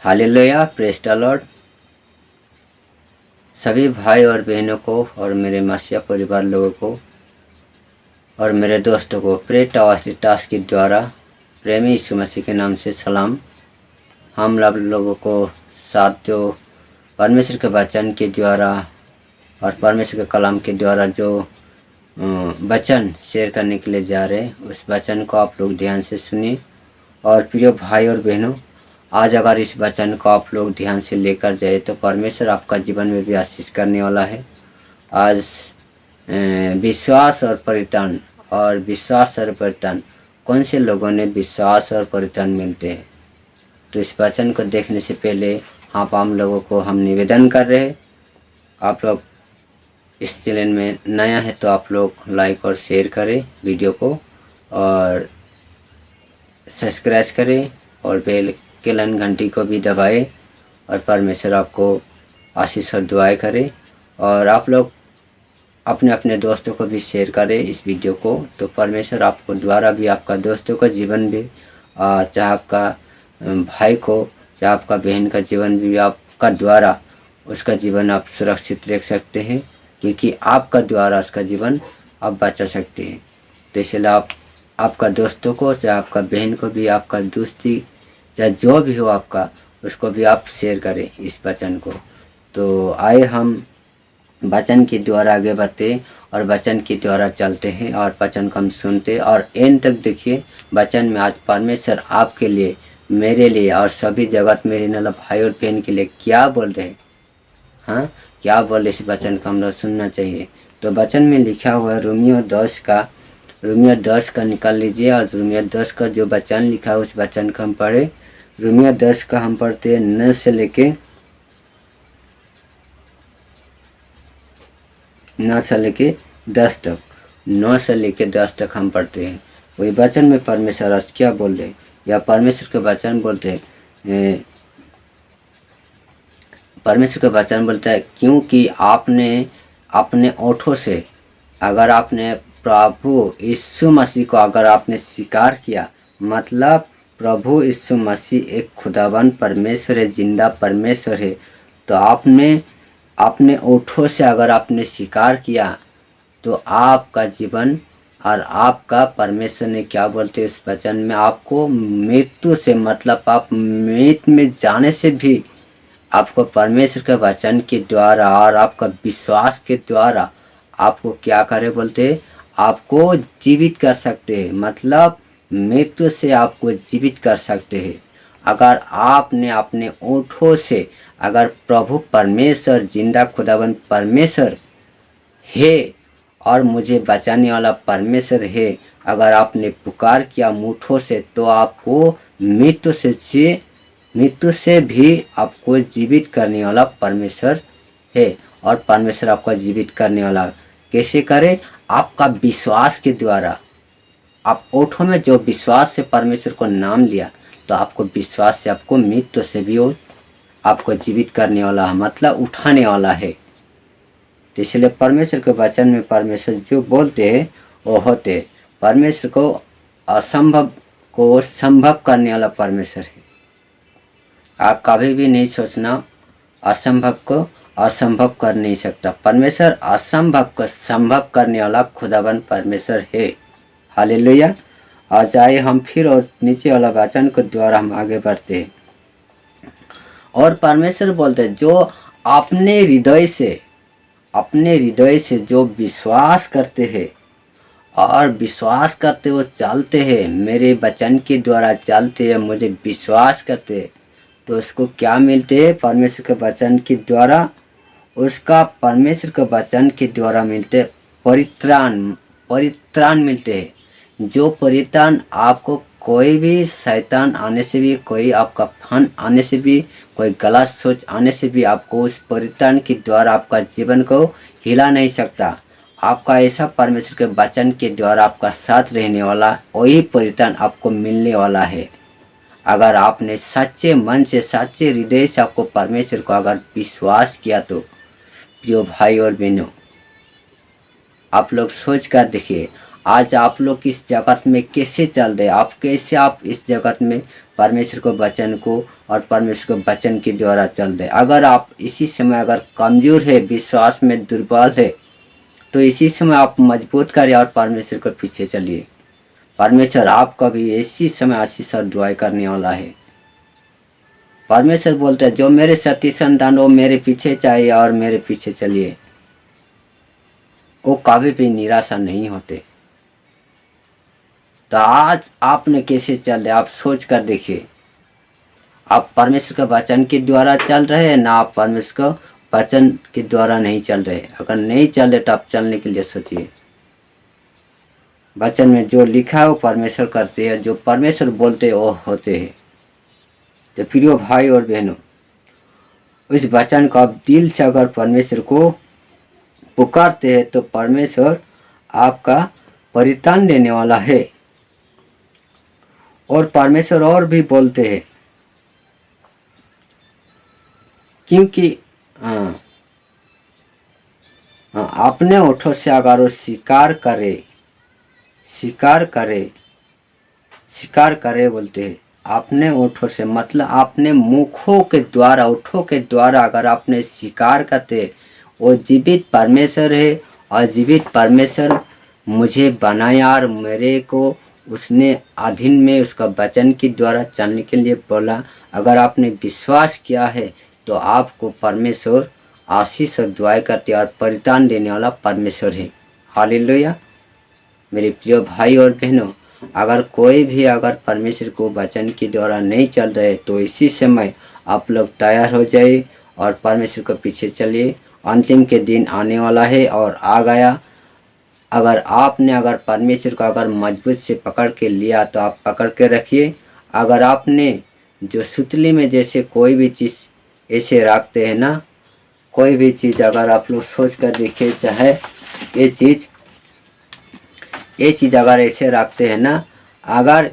Hallelujah, praise the Lord. सभी भाई और बहनों को और मेरे मसीहा परिवार लोगों को और मेरे दोस्तों को प्रे टास्क के द्वारा प्रेमी यीशु मसीह के नाम से सलाम। हम लोगों को साथ जो परमेश्वर के वचन के द्वारा और परमेश्वर के कलाम के द्वारा जो वचन शेयर करने के लिए जा रहे हैं, उस वचन को आप लोग ध्यान से सुनिए। और प्रिय भाई और बहनों, आज अगर इस वचन को आप लोग ध्यान से लेकर जाए तो परमेश्वर आपका जीवन में भी आशीष करने वाला है। आज विश्वास और परित्राण कौन से लोगों ने विश्वास और परित्राण मिलते हैं, तो इस वचन को देखने से पहले हम लोगों को हम निवेदन कर रहे हैं, आप लोग इस चैनल में नया है तो आप लोग लाइक और शेयर करें वीडियो को, और सब्सक्राइब करें और बेल के घंटी को भी दबाएं, और परमेश्वर आपको आशीष और दुआएं करे। और आप लोग अपने अपने दोस्तों को भी शेयर करें इस वीडियो को, तो परमेश्वर आपको द्वारा भी आपका दोस्तों का जीवन भी, चाहे आपका भाई को चाहे आपका बहन का जीवन भी आपका द्वारा उसका जीवन आप सुरक्षित रख सकते हैं, क्योंकि आपका द्वारा उसका जीवन आप बचा सकते हैं। तो इसलिए आपका दोस्तों को चाहे आपका बहन को भी, आपका दोस्ती चाहे जो भी हो आपका, उसको भी आप शेयर करें इस वचन को। तो आए हम वचन के द्वारा आगे बढ़ते और वचन के द्वारा चलते हैं और वचन को हम सुनते और एंड तक देखिए वचन में आज परमेश्वर आपके लिए, मेरे लिए और सभी जगत में रहने वाला भाई और बहन के लिए क्या बोल रहे हैं, हाँ क्या बोल रहे, इस वचन को हम लोग सुनना चाहिए। तो वचन में लिखा हुआ है रोमियो 10 का निकाल लीजिए, और रोमियो 10 का जो वचन लिखा है उस वचन को हम पढ़े। रोमियो 10 का हम पढ़ते हैं 9 से लेके 10 तक, 9 से लेके 10 तक हम पढ़ते हैं। वही वचन में परमेश्वर आज क्या बोल रहे, या परमेश्वर के वचन बोलते हैं, परमेश्वर का वचन बोलता है, क्योंकि आपने अपने ओठों से अगर आपने प्रभु यीशु मसीह को अगर आपने स्वीकार किया, मतलब प्रभु यीशु मसीह एक खुदावन परमेश्वर है, जिंदा परमेश्वर है, तो आपने अपने ओठों से अगर आपने स्वीकार किया तो आपका जीवन और आपका परमेश्वर ने क्या बोलते हैं उस वचन में, आपको मृत्यु से, मतलब आप मृत्यु में जाने से भी आपको परमेश्वर के वचन के द्वारा और आपका विश्वास के द्वारा आपको क्या करे बोलते हैं, आपको जीवित कर सकते हैं, मतलब मृत्यु से आपको जीवित कर सकते हैं। अगर आपने अपने ओठों से अगर प्रभु परमेश्वर, जिंदा खुदावन परमेश्वर है और मुझे बचाने वाला परमेश्वर है, अगर आपने पुकार किया मुठों से, तो आपको मृत्यु से भी आपको जीवित करने वाला परमेश्वर है। और परमेश्वर आपका जीवित करने वाला कैसे करे, आपका विश्वास के द्वारा। आप ओठों में जो विश्वास से परमेश्वर को नाम लिया, तो आपको विश्वास से आपको मृत्यु से भी वो आपको जीवित करने वाला है, मतलब उठाने वाला है। तो इसलिए परमेश्वर के वचन में परमेश्वर जो बोलते हैं वो होते, परमेश्वर को असंभव को संभव करने वाला परमेश्वर है। आप कभी भी नहीं सोचना असंभव को असंभव कर नहीं सकता, परमेश्वर असंभव को संभव करने वाला खुदावन परमेश्वर है। हालेलुया। आज आए हम फिर और नीचे वाला वचन के द्वारा हम आगे बढ़ते हैं। और परमेश्वर बोलते हैं, जो अपने हृदय से जो विश्वास करते हैं और विश्वास करते वो चलते हैं, मेरे वचन के द्वारा चलते हैं, मुझे विश्वास करते हैं, तो उसको क्या मिलते हैं, परमेश्वर के वचन के द्वारा, उसका परमेश्वर के वचन के द्वारा मिलते परित्राण मिलते हैं। जो परित्राण आपको कोई भी शैतान आने से भी, कोई आपका फन आने से भी, कोई गलत सोच आने से भी, आपको उस परित्राण के द्वारा आपका जीवन को हिला नहीं सकता। आपका ऐसा परमेश्वर के वचन के द्वारा आपका साथ रहने वाला वही परित्राण आपको मिलने वाला है। अगर आपने सच्चे मन से, सच्चे हृदय से आपको परमेश्वर को अगर विश्वास किया, तो प्रिय भाई और बहनों, आप लोग सोच कर देखिए, आज आप लोग इस जगत में कैसे चल रहे, आप कैसे आप इस जगत में परमेश्वर के वचन को और परमेश्वर के वचन के द्वारा चल रहे। अगर आप इसी समय अगर कमज़ोर है, विश्वास में दुर्बल है, तो इसी समय आप मजबूत करिए और परमेश्वर के पीछे चलिए। परमेश्वर आपका भी इसी समय आशीष और दुआएं करने वाला है। परमेश्वर बोलते हैं जो मेरे सती संतान वो मेरे पीछे चाहिए और मेरे पीछे चलिए, वो कभी भी निराशा नहीं होते। तो आज आपने कैसे चल रहे, आप सोच कर देखिए। आप परमेश्वर के वचन के द्वारा चल रहे हैं ना, आप परमेश्वर के वचन के द्वारा नहीं चल रहे। अगर नहीं चल रहे तो आप चलने के लिए सोचिए। वचन में जो लिखा है वो परमेश्वर करते हैं, जो परमेश्वर बोलते हैं वो होते हैं। तो प्रिय भाई और बहनों, इस वचन को आप दिल से अगर परमेश्वर को पुकारते हैं तो परमेश्वर आपका परित्राण देने वाला है। और परमेश्वर और भी बोलते हैं, क्योंकि अपने ओठों से अगर वो स्वीकार करे बोलते हैं। अपने ओठों से मतलब अपने मुखों के द्वारा, ओठों के द्वारा अगर आपने स्वीकार करते, वो जीवित परमेश्वर है और जीवित परमेश्वर मुझे बनाया और मेरे को उसने अधीन में उसका वचन के द्वारा चलने के लिए बोला। अगर आपने विश्वास किया है तो आपको परमेश्वर आशीष और दुआएं करते और परित्राण देने वाला परमेश्वर है। हालेलुया। मेरे प्रिय भाई और बहनों, अगर कोई भी अगर परमेश्वर को वचन के द्वारा नहीं चल रहे तो इसी समय आप लोग तैयार हो जाइए और परमेश्वर के पीछे चलिए। अंतिम के दिन आने वाला है और आ गया। अगर आपने परमेश्वर को अगर मजबूत से पकड़ के लिया तो आप पकड़ के रखिए। अगर आपने जो सुतली में जैसे कोई भी चीज़ ऐसे रखते हैं ना, कोई भी चीज़ अगर आप लोग सोच कर देखिए, चाहे ये चीज़ अगर ऐसे रखते हैं ना, अगर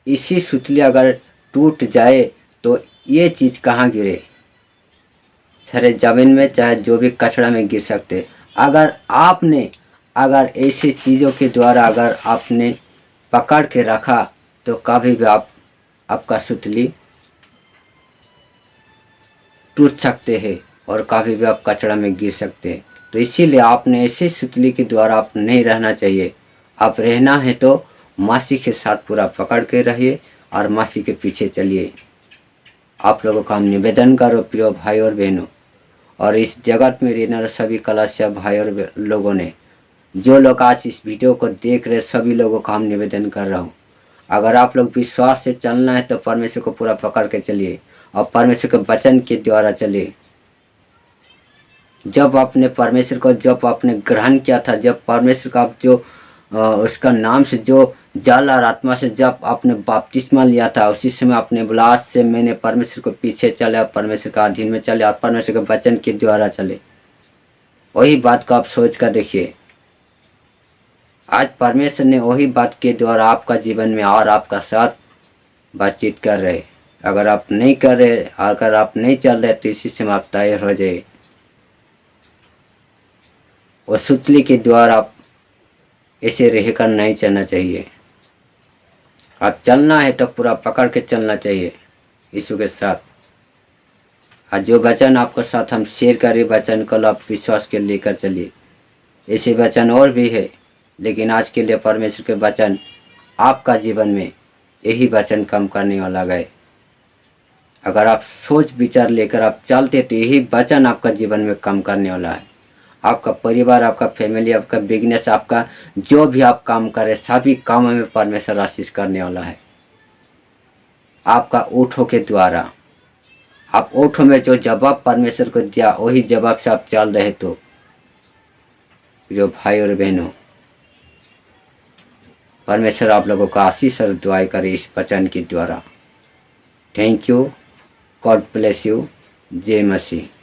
इसी सुतली अगर टूट जाए तो ये चीज़ कहाँ गिरे, सारे ज़मीन में चाहे जो भी कचरा में गिर सकते। अगर ऐसी चीज़ों के द्वारा अगर आपने पकड़ के रखा तो कभी भी आपका सुतली टूट सकते हैं और कभी भी आप कचरा में गिर सकते हैं। तो इसीलिए आपने ऐसी सुतली के द्वारा आप नहीं रहना चाहिए। आप रहना है तो मसीह के साथ पूरा पकड़ के रहिए और मसीह के पीछे चलिए। आप लोगों का हम निवेदन करो प्रिय भाई और बहनों, और इस जगत में रहने वाले सभी कलीसिया भाई और लोगों ने, जो लोग आज इस वीडियो को देख रहे, सभी लोगों का हम निवेदन कर रहा हूँ, अगर आप लोग विश्वास से चलना है तो परमेश्वर को पूरा पकड़ के चलिए और परमेश्वर के वचन के द्वारा चलिए। जब आपने परमेश्वर को ग्रहण किया था, जब परमेश्वर का आप जो उसका नाम से जो जल और आत्मा से जब आपने बपतिस्मा लिया था, उसी समय आपने बोला आज से मैंने परमेश्वर को पीछे चले और परमेश्वर का अधीन में चले और परमेश्वर के वचन के द्वारा चले। वही बात को आप सोच कर देखिए। आज परमेश्वर ने वही बात के द्वारा आपका जीवन में और आपका साथ बातचीत कर रहे। अगर आप नहीं कर रहे, अगर आप नहीं चल रहे तो इसी समय आप तैयार हो जाइए। वो सुतली के द्वारा आप ऐसे रहकर नहीं चलना चाहिए। आप चलना है तो पूरा पकड़ के चलना चाहिए यीशु के साथ। आज जो वचन आपके साथ हम शेयर करें, वचन को आप विश्वास के लेकर चलिए। ऐसे वचन और भी है, लेकिन आज के लिए परमेश्वर के वचन आपका जीवन में यही वचन काम करने वाला है। अगर आप सोच विचार लेकर आप चलते तो यही वचन आपका जीवन में काम करने वाला है। आपका परिवार, आपका फैमिली, आपका बिजनेस, आपका जो भी आप काम करें, सभी कामों में परमेश्वर आशीष करने वाला है। आपका ओठों के द्वारा, आप ओठों में जो जवाब परमेश्वर को दिया वही जवाब से आप चल रहे तो प्रिय भाई और बहनों, परमेश्वर आप लोगों का आशीष और दुआएं करे इस वचन के द्वारा। Thank you. God bless you. जय मसीह।